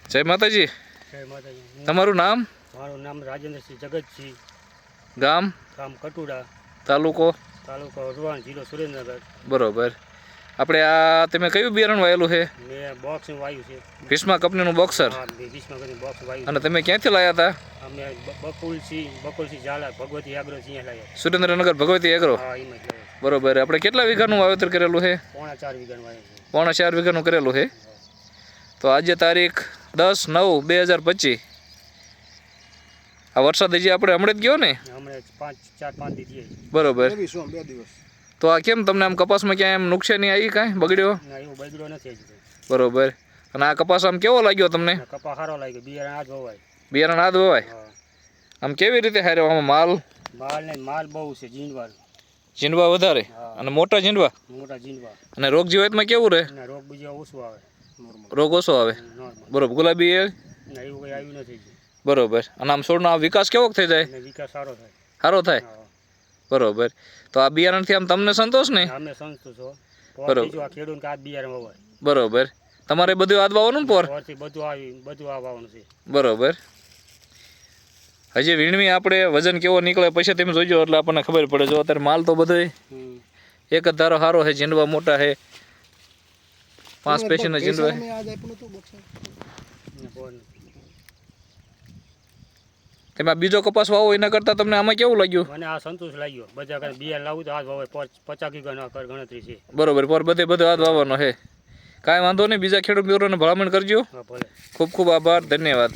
જય માતાજી. જય માતાજી. તમારું નામ? મારું નામ રાજેન્દ્રસિંહ જગતસિંહ, ગામ? ગામ કટુડા, તાલુકો? તાલુકો વઢવાણ, જિલ્લો સુરેન્દ્રનગર. બરોબર. આપણે આ તમે કયું બિયારણ વાયેલું છે? મેં બોક્સ વાવ્યું છે. ભીષ્મા કંપનીનું બોક્સર. હા, મેં ભીષ્મા કરીને બોક્સ વાવ્યું અને છે. તમે ક્યાંથી લાવ્યા હતા? અમે બકુલસિંહ ઝાલા, ભગવતી આગ્રહ સિંહ લાવ્યા. સુરેન્દ્રનગર ભગવતી એગ્રો. હા, એમાં જ લાવ્યા. બરોબર. આપણે કેટલા વીઘાનું વાવેતર કરેલું છે? 4.5 વીઘાનું વાવ્યું છે. 4.5 વીઘાનું કરેલું છે. તો આજે તારીખ 10/9/2025. આ વરસાદ હજી આપણે હમણાં જ ગયો ને? હમણાં 4-5 દી બરોબર. 2 દિવસ. તો આ કેમ તમને આમ કપાસમાં ક્યાંય એમ નુકસાની આવી કાંઈ બગડ્યો? ના, એવું બગડ્યો નથી હજી. બરોબર. અને આ કપાસ આમ કેવો લાગ્યો તમને? કપા સારો લાગ્યો, બિયારણ આ જ વવાય. બિયારણ આ જ વવાય? હા. આમ કેવી રીતે હાર્યો આમાં માલ? માલ બહુ છે, જીંડવા. જીંડવા વધારે? અને મોટા જીંડવા? મોટા જીંડવા. અને રોગ જીવાતમાં કેવું રહે? ના, રોગ બીજો ઓછું આવે. રોગ ઓછો આવે? નોર્મલ. બરોબર. ગુલાબી એ? ના, એવું કંઈ આવ્યું નથી. બરોબર. અને આમ છોડનો વિકાસ કેવો થઈ જાય? વિકાસ સારો થાય. સારો થાય? બરોબર. તો આ બિયારણથી આમ તમને સંતોષ ને? અમે સંતોષ છો. બરોબર. આ ખેડૂત આ બિયારણ વવાય. બરોબર. તમારે બધું આદ વાવવાનું પોર? બધું આ વાવવાનું છે. બરોબર. હજી વીણવી આપણે વજન કેવો નીકળે પછી તમે જોઈજો એટલે આપણને ખબર પડે. જો અત્યારે માલ તો બધો એક જ ધારો સારો છે, જીંડવા મોટા છે, 5 પેશીના જીંડવા. તમે આ બીજો કપાસ વાવો એના કરતાં તમને આમાં કેવું લાગ્યું? મને આ સંતોષ લાગ્યો. બધા કાંઈ બિયારણ લાવું તો આ જ વાવે. 50 વીઘાનો ગણતરી છે. બરોબર. પર બધો હાથ વાવવાનો છે. કાંઈ વાંધો નહીં. બીજા ખેડૂત મિત્રોને ભલામણ કરજો. હા, ભલે. ખૂબ ખૂબ આભાર. ધન્યવાદ.